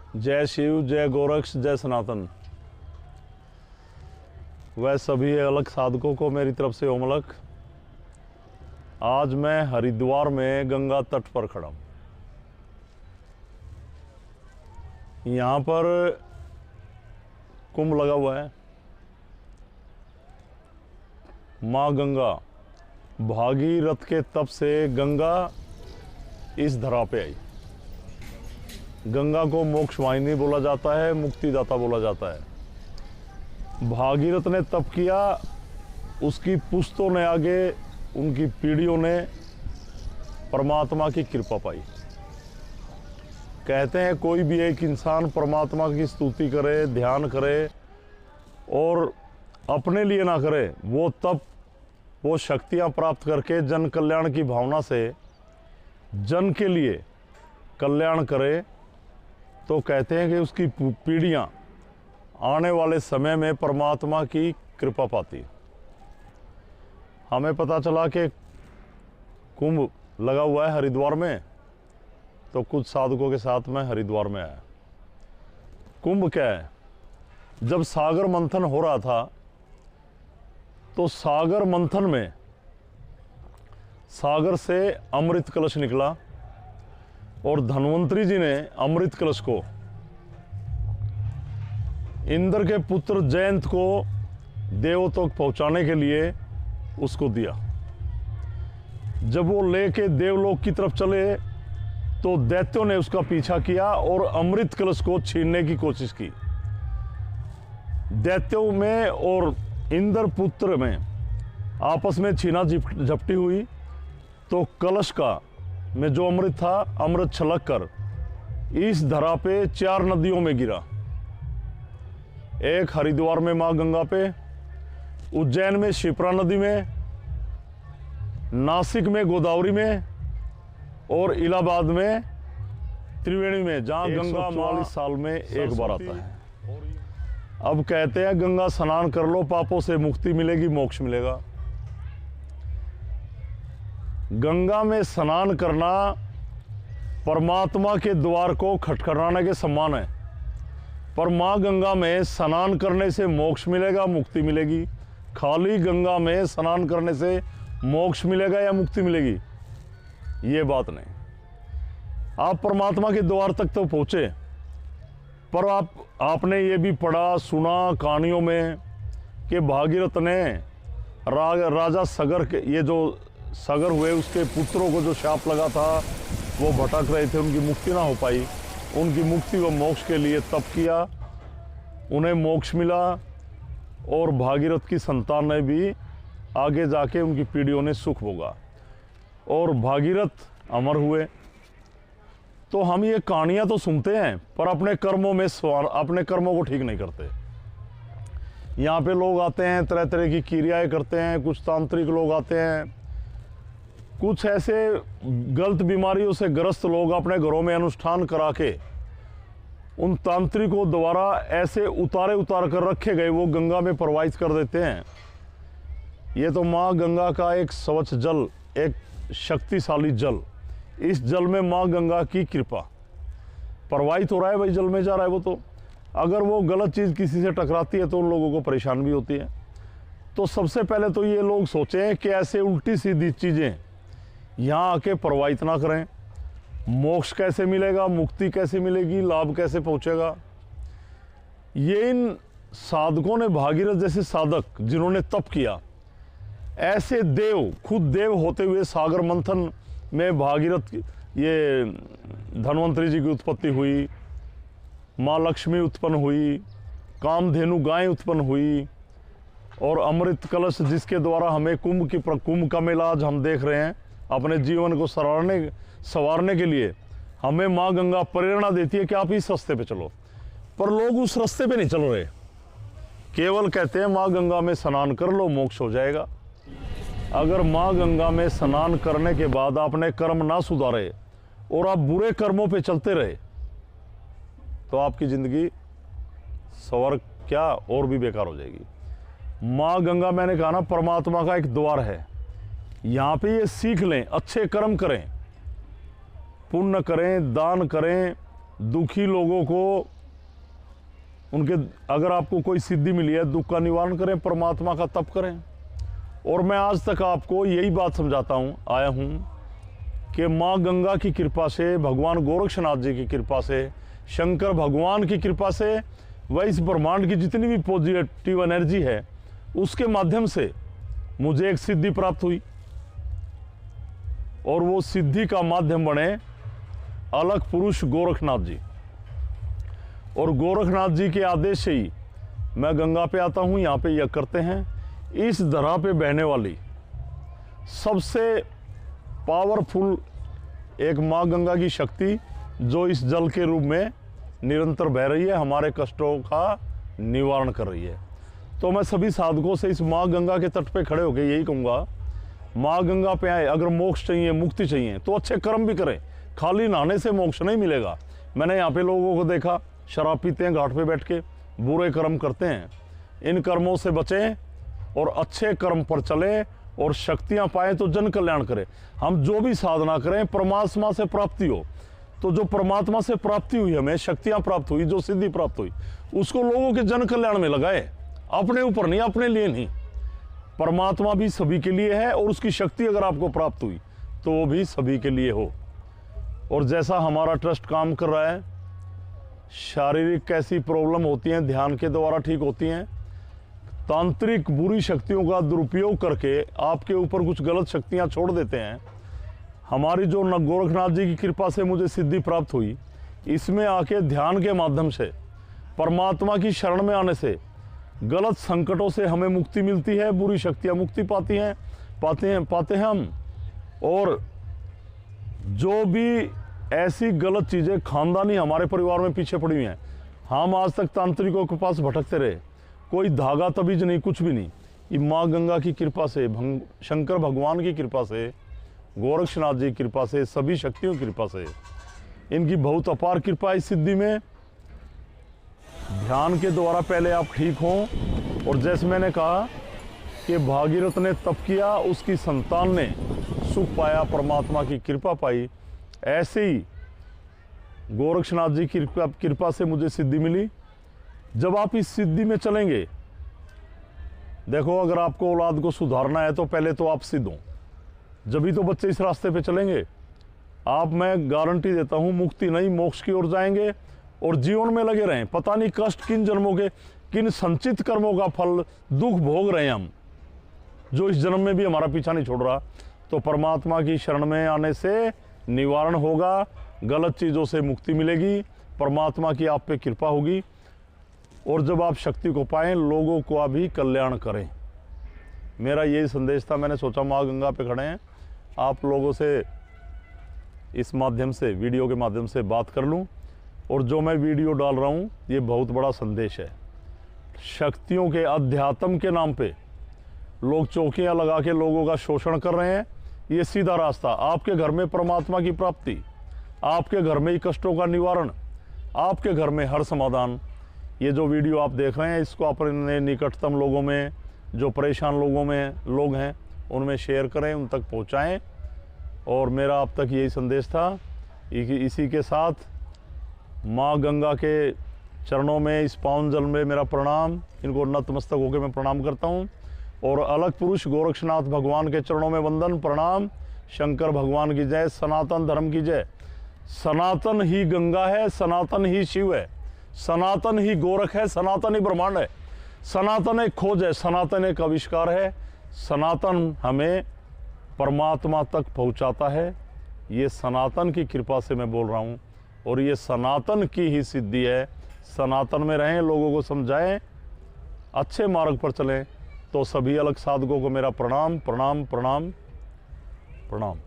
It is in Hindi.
जय शिव, जय गोरक्ष, जय सनातन। वह सभी अलग साधकों को मेरी तरफ से ओम अलग। आज मैं हरिद्वार में गंगा तट पर खड़ा हूँ। यहाँ पर कुंभ लगा हुआ है। माँ गंगा भागीरथ के तप से गंगा इस धरा पे आई। गंगा को मोक्ष वाहिनी बोला जाता है, मुक्तिदाता बोला जाता है। भागीरथ ने तप किया, उसकी पुश्तों ने आगे, उनकी पीढ़ियों ने परमात्मा की कृपा पाई। कहते हैं कोई भी एक इंसान परमात्मा की स्तुति करे, ध्यान करे और अपने लिए ना करे, वो तप, वो शक्तियाँ प्राप्त करके जन कल्याण की भावना से जन के लिए कल्याण करे, तो कहते हैं कि उसकी पीढ़ियाँ आने वाले समय में परमात्मा की कृपा पाती। हमें पता चला कि कुंभ लगा हुआ है हरिद्वार में, तो कुछ साधकों के साथ मैं हरिद्वार में आया। कुंभ क्या है? जब सागर मंथन हो रहा था, तो सागर मंथन में सागर से अमृत कलश निकला और धन्वंतरी जी ने अमृत कलश को इंद्र के पुत्र जयंत को देवों तक पहुंचाने के लिए उसको दिया। जब वो लेके देवलोक की तरफ चले, तो दैत्यों ने उसका पीछा किया और अमृत कलश को छीनने की कोशिश की। दैत्यों में और इंद्र पुत्र में आपस में छीना झपटी हुई, तो कलश का में जो अमृत था, अमृत छलक कर इस धरा पे 4 नदियों में गिरा। एक हरिद्वार में माँ गंगा पे, उज्जैन में शिप्रा नदी में, नासिक में गोदावरी में और इलाहाबाद में त्रिवेणी में, जहाँ गंगा 44 साल में एक बार आता है। अब कहते हैं गंगा स्नान कर लो, पापों से मुक्ति मिलेगी, मोक्ष मिलेगा। गंगा में स्नान करना परमात्मा के द्वार को खटखटाने के समान है। पर माँ गंगा में स्नान करने से मोक्ष मिलेगा, मुक्ति मिलेगी। खाली गंगा में स्नान करने से मोक्ष मिलेगा या मुक्ति मिलेगी, ये बात नहीं। आप परमात्मा के द्वार तक तो पहुँचे, पर आपने ये भी पढ़ा सुना कहानियों में कि भागीरथ ने राजा सगर के, ये जो सगर हुए, उसके पुत्रों को जो शाप लगा था, वो भटक रहे थे, उनकी मुक्ति ना हो पाई। उनकी मुक्ति व मोक्ष के लिए तप किया, उन्हें मोक्ष मिला और भागीरथ की संतान ने भी आगे जाके उनकी पीढ़ियों ने सुख भोगा और भागीरथ अमर हुए। तो हम ये कहानियाँ तो सुनते हैं, पर अपने कर्मों में अपने कर्मों को ठीक नहीं करते। यहाँ पे लोग आते हैं, तरह तरह की क्रियाएं करते हैं। कुछ तांत्रिक लोग आते हैं, कुछ ऐसे गलत बीमारियों से ग्रस्त लोग अपने घरों में अनुष्ठान करा के उन तांत्रिकों द्वारा ऐसे उतार कर रखे गए वो गंगा में प्रवाहित कर देते हैं। ये तो माँ गंगा का एक स्वच्छ जल, एक शक्तिशाली जल, इस जल में माँ गंगा की कृपा प्रवाहित हो रहा है, भाई जल में जा रहा है वो। तो अगर वो गलत चीज़ किसी से टकराती है तो उन लोगों को परेशान भी होती है। तो सबसे पहले तो ये लोग सोचें कि ऐसे उल्टी सीधी चीज़ें यहाँ आके प्रवाहित ना करें। मोक्ष कैसे मिलेगा, मुक्ति कैसे मिलेगी, लाभ कैसे पहुँचेगा, ये इन साधकों ने, भागीरथ जैसे साधक जिन्होंने तप किया, ऐसे देव, खुद देव होते हुए सागर मंथन में भागीरथ, ये धन्वंतरी जी की उत्पत्ति हुई, माँ लक्ष्मी उत्पन्न हुई, कामधेनु गाय उत्पन्न हुई और अमृत कलश जिसके द्वारा हमें कुंभ का मेला आज हम देख रहे हैं, अपने जीवन को संवारने के लिए हमें माँ गंगा प्रेरणा देती है कि आप इस रास्ते पे चलो। पर लोग उस रास्ते पे नहीं चल रहे, केवल कहते हैं माँ गंगा में स्नान कर लो, मोक्ष हो जाएगा। अगर माँ गंगा में स्नान करने के बाद आपने कर्म ना सुधारे और आप बुरे कर्मों पे चलते रहे, तो आपकी जिंदगी स्वर्ग क्या और भी बेकार हो जाएगी। माँ गंगा, मैंने कहा ना, परमात्मा का एक द्वार है। यहाँ पे ये सीख लें, अच्छे कर्म करें, पुण्य करें, दान करें, दुखी लोगों को उनके, अगर आपको कोई सिद्धि मिली है, दुख का निवारण करें, परमात्मा का तप करें। और मैं आज तक आपको यही बात समझाता आया हूँ कि माँ गंगा की कृपा से, भगवान गोरक्षनाथ जी की कृपा से, शंकर भगवान की कृपा से, वह इस ब्रह्मांड की जितनी भी पॉजिटिव एनर्जी है उसके माध्यम से मुझे एक सिद्धि प्राप्त हुई। और वो सिद्धि का माध्यम बने अलग पुरुष गोरखनाथ जी। और गोरखनाथ जी के आदेश से ही मैं गंगा पे आता हूँ, यहाँ पे यज्ञ करते हैं। इस धरा पे बहने वाली सबसे पावरफुल एक माँ गंगा की शक्ति जो इस जल के रूप में निरंतर बह रही है, हमारे कष्टों का निवारण कर रही है। तो मैं सभी साधकों से इस माँ गंगा के तट पे खड़े होकर यही कहूँगा, माँ गंगा पे आए। अगर मोक्ष चाहिए, मुक्ति चाहिए तो अच्छे कर्म भी करें। खाली नहाने से मोक्ष नहीं मिलेगा। मैंने यहाँ पे लोगों को देखा, शराब पीते हैं, घाट पे बैठ के बुरे कर्म करते हैं। इन कर्मों से बचें और अच्छे कर्म पर चलें और शक्तियाँ पाएँ तो जन कल्याण करें। हम जो भी साधना करें परमात्मा से प्राप्ति हो, तो जो परमात्मा से प्राप्ति हुई, हमें शक्तियाँ प्राप्त हुई, जो सिद्धि प्राप्त हुई, उसको लोगों के जन कल्याण में लगाए, अपने ऊपर नहीं, अपने लिए नहीं। परमात्मा भी सभी के लिए है और उसकी शक्ति अगर आपको प्राप्त हुई तो वो भी सभी के लिए हो। और जैसा हमारा ट्रस्ट काम कर रहा है, शारीरिक कैसी प्रॉब्लम होती हैं ध्यान के द्वारा ठीक होती हैं। तांत्रिक बुरी शक्तियों का दुरुपयोग करके आपके ऊपर कुछ गलत शक्तियां छोड़ देते हैं। हमारी जो गोरखनाथ जी की कृपा से मुझे सिद्धि प्राप्त हुई, इसमें आके ध्यान के माध्यम से, परमात्मा की शरण में आने से गलत संकटों से हमें मुक्ति मिलती है, बुरी शक्तियां मुक्ति पाते हैं हम। और जो भी ऐसी गलत चीज़ें खानदानी हमारे परिवार में पीछे पड़ी हुई हैं, हम आज तक तांत्रिकों के पास भटकते रहे, कोई धागा तबीज नहीं, कुछ भी नहीं। ये माँ गंगा की कृपा से, शंकर भगवान की कृपा से, गोरक्षनाथ जी की कृपा से, सभी शक्तियों की कृपा से, इनकी बहुत अपार कृपा इस सिद्धि में। ध्यान के द्वारा पहले आप ठीक हों। और जैसे मैंने कहा कि भागीरथ ने तप किया, उसकी संतान ने सुख पाया, परमात्मा की कृपा पाई, ऐसे ही गोरक्षनाथ जी की कृपा से मुझे सिद्धि मिली। जब आप इस सिद्धि में चलेंगे, देखो अगर आपको औलाद को सुधारना है तो पहले तो आप सिद्ध हो, जब ही तो बच्चे इस रास्ते पे चलेंगे। आप, मैं गारंटी देता हूँ, मुक्ति नहीं मोक्ष की ओर जाएंगे और जीवन में लगे रहें। पता नहीं कष्ट किन जन्मों के, किन संचित कर्मों का फल, दुख भोग रहे हैं हम, जो इस जन्म में भी हमारा पीछा नहीं छोड़ रहा। तो परमात्मा की शरण में आने से निवारण होगा, गलत चीज़ों से मुक्ति मिलेगी, परमात्मा की आप पे कृपा होगी। और जब आप शक्ति को पाएं, लोगों का भी कल्याण करें। मेरा यही संदेश था। मैंने सोचा माँ गंगा पे खड़े हैं, आप लोगों से इस माध्यम से, वीडियो के माध्यम से बात कर लूं। और जो मैं वीडियो डाल रहा हूं, ये बहुत बड़ा संदेश है। शक्तियों के, अध्यात्म के नाम पे लोग चौकियां लगा के लोगों का शोषण कर रहे हैं। ये सीधा रास्ता, आपके घर में परमात्मा की प्राप्ति, आपके घर में ही कष्टों का निवारण, आपके घर में हर समाधान। ये जो वीडियो आप देख रहे हैं, इसको अपने निकटतम लोगों में, जो परेशान लोग हैं उनमें शेयर करें, उन तक पहुंचाएं। और मेरा अब तक यही संदेश था। इसी के साथ माँ गंगा के चरणों में, इस पावन जल में मेरा प्रणाम, इनको नतमस्तक होकर मैं प्रणाम करता हूँ। और अलग पुरुष गोरक्षनाथ भगवान के चरणों में वंदन, प्रणाम। शंकर भगवान की जय, सनातन धर्म की जय। सनातन ही गंगा है, सनातन ही शिव है, सनातन ही गोरख है, सनातन ही ब्रह्मांड है। सनातन एक खोज है, सनातन एक आविष्कार है। सनातन हमें परमात्मा तक पहुंचाता है। ये सनातन की कृपा से मैं बोल रहा हूँ, और ये सनातन की ही सिद्धि है। सनातन में रहें, लोगों को समझाएं, अच्छे मार्ग पर चलें। तो सभी अलग साधकों को मेरा प्रणाम, प्रणाम, प्रणाम, प्रणाम।